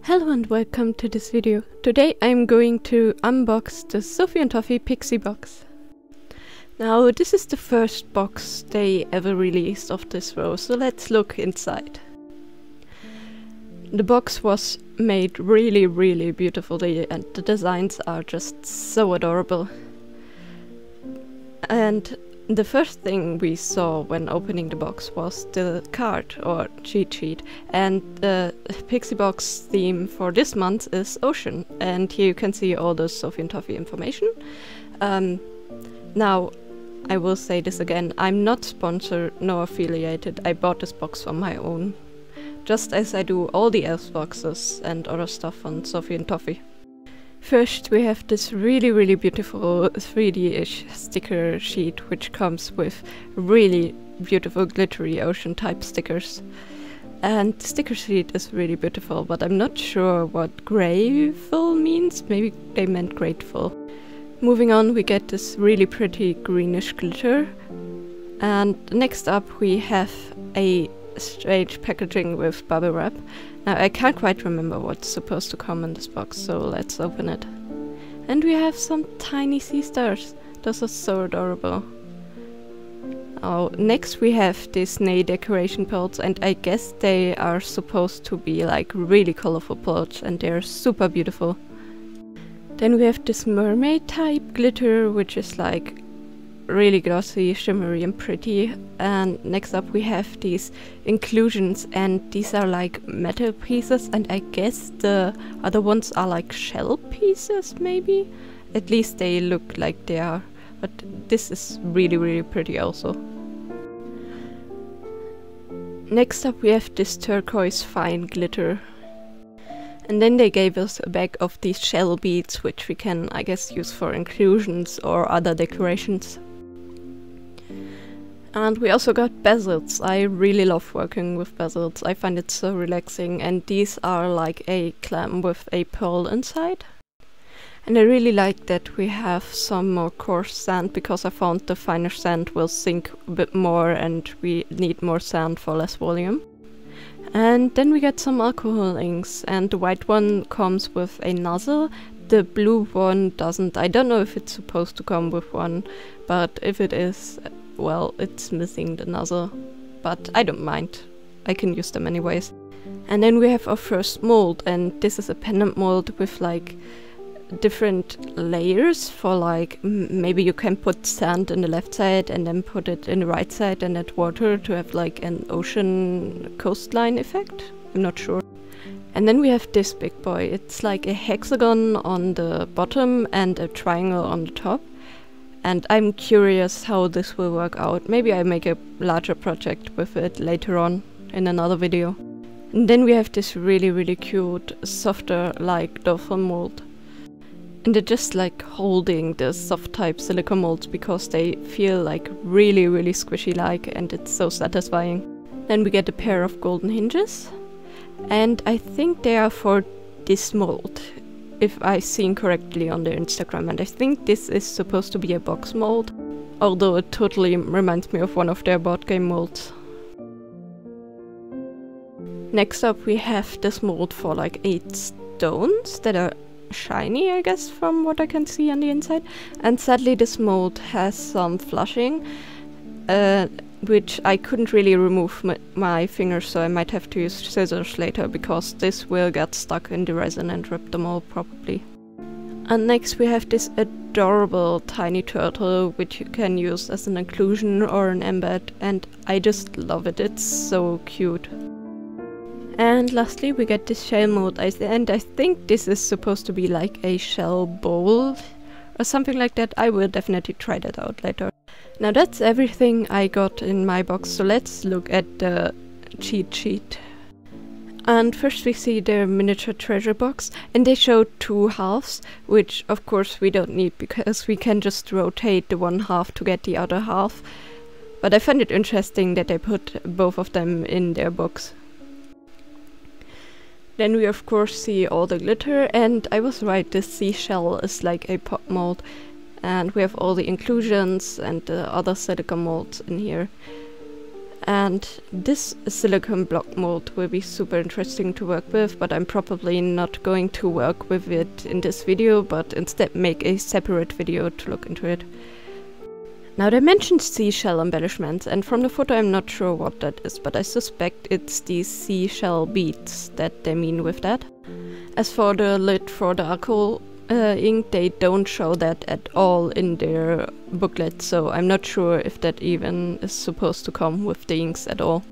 Hello and welcome to this video. Today I'm going to unbox the Sophie and Toffee Pixie Box. Now this is the first box they ever released of this row, so let's look inside. The box was made really beautifully and the designs are just so adorable. And the first thing we saw when opening the box was the card or cheat sheet, and the Pixie Box theme for this month is Ocean, and here you can see all the Sophie and Toffee information. Now I will say this again, I'm not sponsored nor affiliated, I bought this box on my own, just as I do all the elf boxes and other stuff on Sophie and Toffee. First we have this really beautiful 3D-ish sticker sheet which comes with really beautiful glittery ocean type stickers. And the sticker sheet is really beautiful, but I'm not sure what grateful means, maybe they meant grateful. Moving on, we get this really pretty greenish glitter. And next up we have a strange packaging with bubble wrap. Now I can't quite remember what's supposed to come in this box, so let's open it. And we have some tiny sea stars. Those are so adorable. Oh, next we have Disney decoration pelts, and I guess they are supposed to be like really colorful pelts and they're super beautiful. Then we have this mermaid type glitter, which is like really glossy, shimmery and pretty. And next up we have these inclusions, and these are like metal pieces, and I guess the other ones are like shell pieces maybe? At least they look like they are, but this is really pretty also. Next up we have this turquoise fine glitter. And then they gave us a bag of these shell beads, which we can, I guess, use for inclusions or other decorations. And we also got bezels. I really love working with bezels. I find it so relaxing, and these are like a clam with a pearl inside. And I really like that we have some more coarse sand, because I found the finer sand will sink a bit more and we need more sand for less volume. And then we get some alcohol inks, and the white one comes with a nozzle. The blue one doesn't. I don't know if it's supposed to come with one, but if it is, well, it's missing the nozzle. But I don't mind. I can use them anyways. And then we have our first mold, and this is a pendant mold with like different layers for like maybe you can put sand in the left side and then put it in the right side and add water to have like an ocean coastline effect. I'm not sure. And then we have this big boy. It's like a hexagon on the bottom and a triangle on the top. And I'm curious how this will work out. Maybe I make a larger project with it later on in another video. And then we have this really cute, softer like Dolphin mold. And they're just like holding the soft type silicone molds because they feel like really squishy like, and it's so satisfying. Then we get a pair of golden hinges. And I think they are for this mold, if I've seen correctly on their Instagram, and I think this is supposed to be a box mold, although it totally reminds me of one of their board game molds. Next up we have this mold for like 8 stones that are shiny, I guess, from what I can see on the inside. And sadly this mold has some flushing, which I couldn't really remove my fingers, so I might have to use scissors later, because this will get stuck in the resin and rip the mold probably. And next we have this adorable tiny turtle, which you can use as an inclusion or an embed, and I just love it, it's so cute. And lastly we get this shell mold, and I think this is supposed to be like a shell bowl or something like that. I will definitely try that out later. Now that's everything I got in my box, so let's look at the cheat sheet. And first we see their miniature treasure box, and they show 2 halves, which of course we don't need because we can just rotate the one half to get the other half. But I find it interesting that they put both of them in their box. Then we of course see all the glitter, and I was right, this seashell is like a pop mold. And we have all the inclusions and the other silicone molds in here. And this silicone block mold will be super interesting to work with, but I'm probably not going to work with it in this video, but instead make a separate video to look into it. Now they mentioned seashell embellishments, and from the photo I'm not sure what that is, but I suspect it's these seashell beads that they mean with that. As for the lid for the alcohol ink, they don't show that at all in their booklet, so I'm not sure if that even is supposed to come with the inks at all.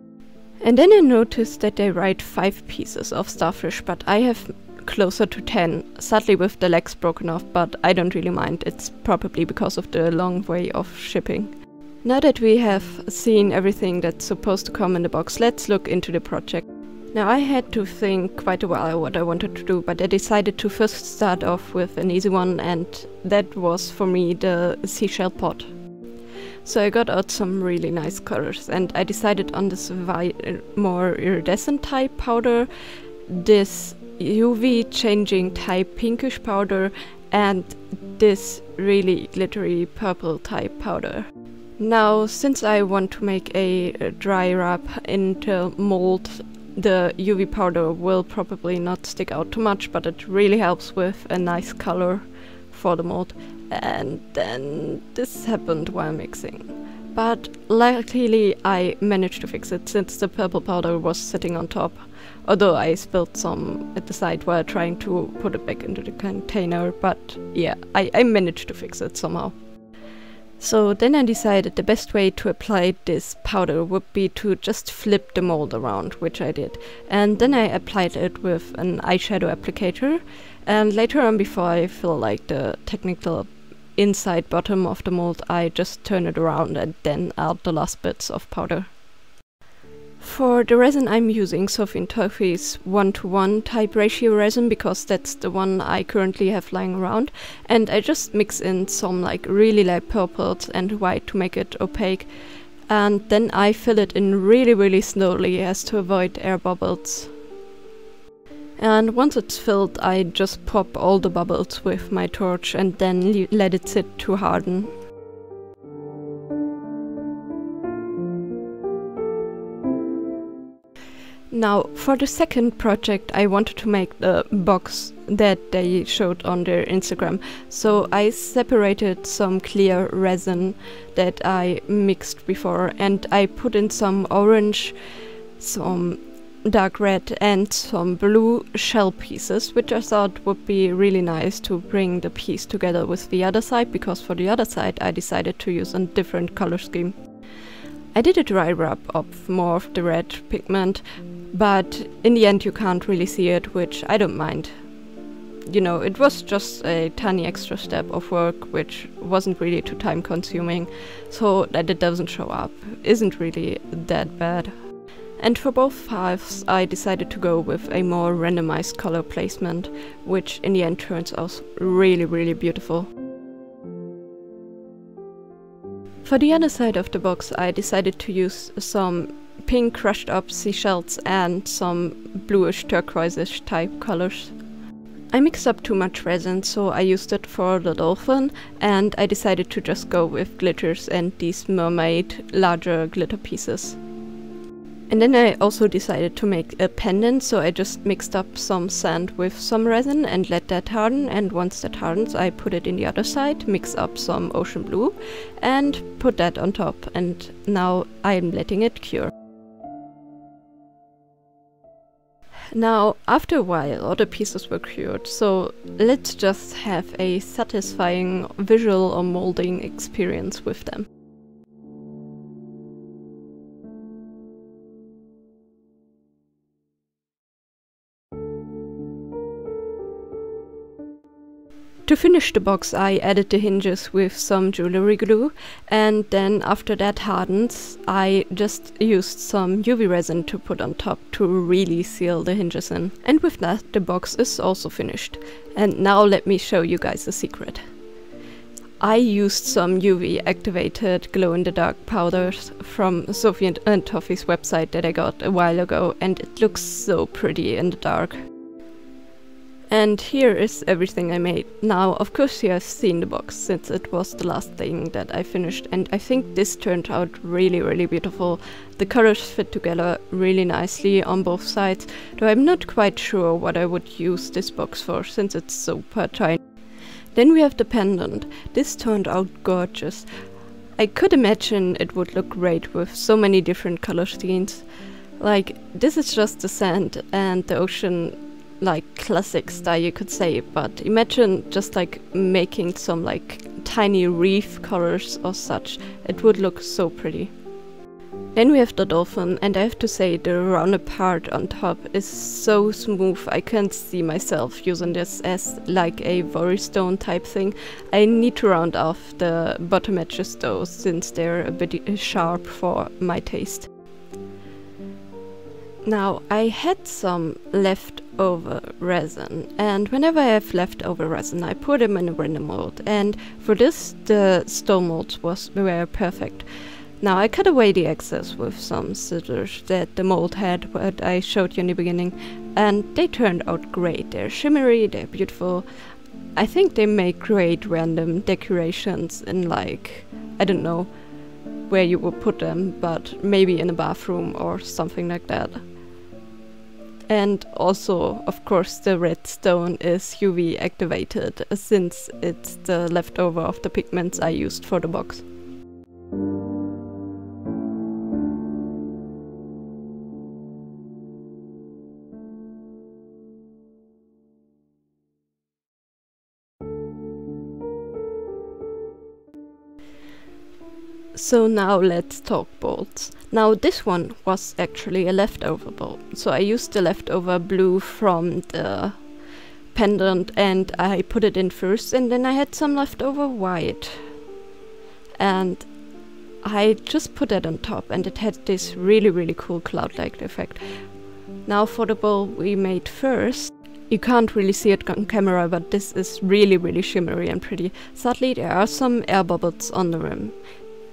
And then I noticed that they write 5 pieces of starfish, but I have closer to 10, sadly with the legs broken off, but I don't really mind. It's probably because of the long way of shipping. Now that we have seen everything that's supposed to come in the box, let's look into the project. Now I had to think quite a while what I wanted to do, but I decided to first start off with an easy one, and that was for me the Seashell Pot. So I got out some really nice colors, and I decided on this more iridescent type powder, this UV changing type pinkish powder, and this really glittery purple type powder. Now, since I want to make a dry wrap in the mold, the UV powder will probably not stick out too much, but it really helps with a nice color for the mold. And then this happened while mixing. But luckily I managed to fix it, since the purple powder was sitting on top, although I spilled some at the side while trying to put it back into the container, but yeah, I managed to fix it somehow. So then I decided the best way to apply this powder would be to just flip the mold around, which I did. And then I applied it with an eyeshadow applicator, and later on, before I fill like the technical inside bottom of the mold, I just turn it around and then add the last bits of powder. For the resin I'm using Sophie and Toffees 1:1 type ratio resin, because that's the one I currently have lying around, and I just mix in some like really light purples and white to make it opaque, and then I fill it in really slowly as to avoid air bubbles. And once it's filled, I just pop all the bubbles with my torch and then let it sit to harden. Now, for the second project, I wanted to make the box that they showed on their Instagram. So I separated some clear resin that I mixed before, and I put in some orange, some dark red and some blue shell pieces, which I thought would be really nice to bring the piece together with the other side, because for the other side I decided to use a different color scheme. I did a dry rub of more of the red pigment, but in the end you can't really see it, which I don't mind. You know, it was just a tiny extra step of work which wasn't really too time consuming, so that it doesn't show up isn't really that bad. And for both halves I decided to go with a more randomized color placement, which in the end turns out really beautiful. For the other side of the box I decided to use some pink crushed up seashells and some bluish turquoise-ish type colors. I mixed up too much resin, so I used it for the dolphin, and I decided to just go with glitters and these mermaid larger glitter pieces. And then I also decided to make a pendant, so I just mixed up some sand with some resin and let that harden, and once that hardens I put it in the other side, mix up some ocean blue and put that on top, and now I'm letting it cure. Now, after a while all the pieces were cured, so let's just have a satisfying visual or molding experience with them. To finish the box I added the hinges with some jewelry glue, and then after that hardens I just used some UV resin to put on top to really seal the hinges in. And with that the box is also finished. And now let me show you guys a secret. I used some UV activated glow-in-the-dark powders from Sophie and Toffees website that I got a while ago, and it looks so pretty in the dark. And here is everything I made. Now, of course, you have seen the box since it was the last thing that I finished, and I think this turned out really, really beautiful. The colors fit together really nicely on both sides, though I'm not quite sure what I would use this box for since it's super tiny. Then we have the pendant. This turned out gorgeous. I could imagine it would look great with so many different color schemes. Like, this is just the sand and the ocean, like classic style you could say, but imagine just like making some like tiny reef colors or such. It would look so pretty. Then we have the dolphin, and I have to say the rounded part on top is so smooth. I can't see myself using this as like a stone type thing. I need to round off the bottom edges though, since they're a bit sharp for my taste. Now, I had some leftover resin, and whenever I have leftover resin I put them in a random mold, and for this the stone molds were perfect. Now I cut away the excess with some scissors that the mold had, what I showed you in the beginning, and they turned out great. They're shimmery, they're beautiful. I think they make great random decorations in, like, I don't know where you would put them, but maybe in a bathroom or something like that. And also, of course, the red stone is UV activated, since it's the leftover of the pigments I used for the box. So now let's talk bolts. Now this one was actually a leftover bolt, so I used the leftover blue from the pendant and I put it in first, and then I had some leftover white and I just put that on top, and it had this really cool cloud-like effect. Now for the bowl we made first. You can't really see it on camera, but this is really shimmery and pretty. Sadly there are some air bubbles on the rim.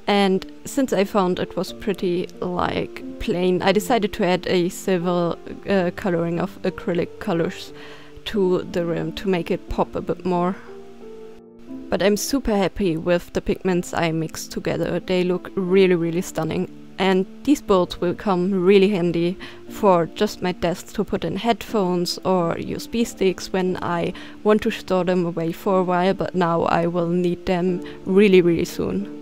And since I found it was pretty like plain, I decided to add a silver coloring of acrylic colors to the rim to make it pop a bit more. But I'm super happy with the pigments I mixed together. They look really stunning. And these bolts will come really handy for just my desk to put in headphones or USB sticks when I want to store them away for a while, but now I will need them really soon.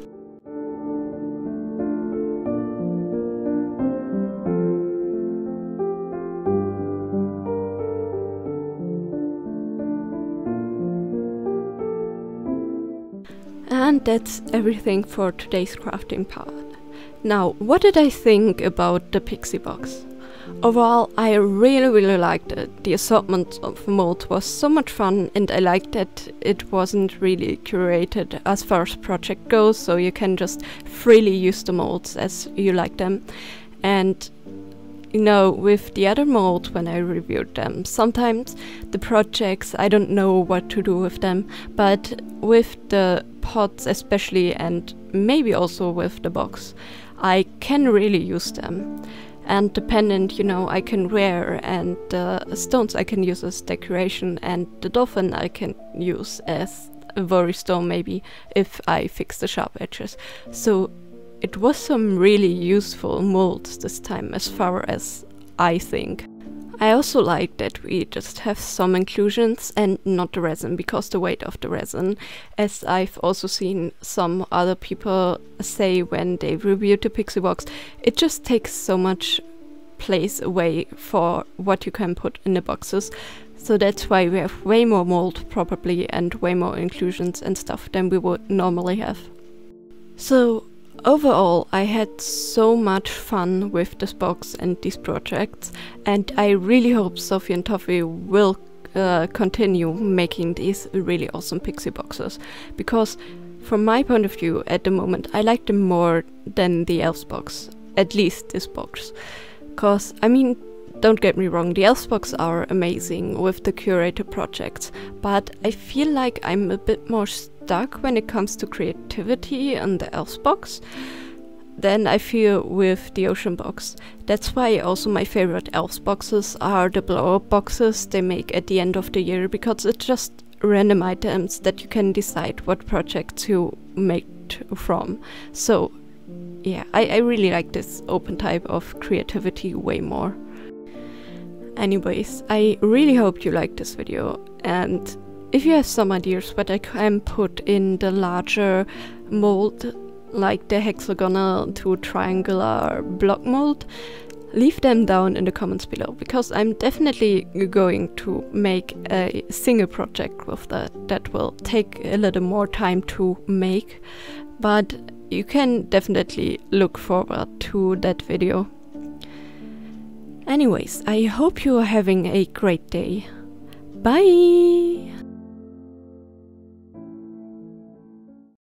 And that's everything for today's crafting part. Now, what did I think about the Pixie Box? Overall, I really liked it. The assortment of molds was so much fun, and I liked that it wasn't really curated as far as project goes, so you can just freely use the molds as you like them. And you know, with the other molds when I reviewed them, sometimes the projects I don't know what to do with them, but with the pots especially, and maybe also with the box, I can really use them. And the pendant, you know, I can wear, and the stones I can use as decoration, and the dolphin I can use as a stone maybe if I fix the sharp edges. So it was some really useful molds this time, as far as I think. I also like that we just have some inclusions and not the resin, because the weight of the resin, as I've also seen some other people say when they reviewed the Pixie Box, it just takes so much place away for what you can put in the boxes. So that's why we have way more mold probably, and way more inclusions and stuff than we would normally have. So overall, I had so much fun with this box and these projects, and I really hope Sophie and Toffee will continue making these really awesome Pixie Boxes, because from my point of view at the moment I like them more than the Elves box, at least this box. Cause I mean, don't get me wrong, the Elves box are amazing with the curated projects, but I feel like I'm a bit more stuck when it comes to creativity in the Elves box. than I feel with the ocean box. That's why also my favorite elves boxes are the blow-up boxes they make at the end of the year, because it's just random items that you can decide what projects you make from. So yeah, I really like this open type of creativity way more. Anyways, I really hope you liked this video, and if you have some ideas what I can put in the larger mold, like the hexagonal to triangular block mold, leave them down in the comments below, because I'm definitely going to make a single project with that will take a little more time to make, but you can definitely look forward to that video. Anyways, I hope you are having a great day. Bye!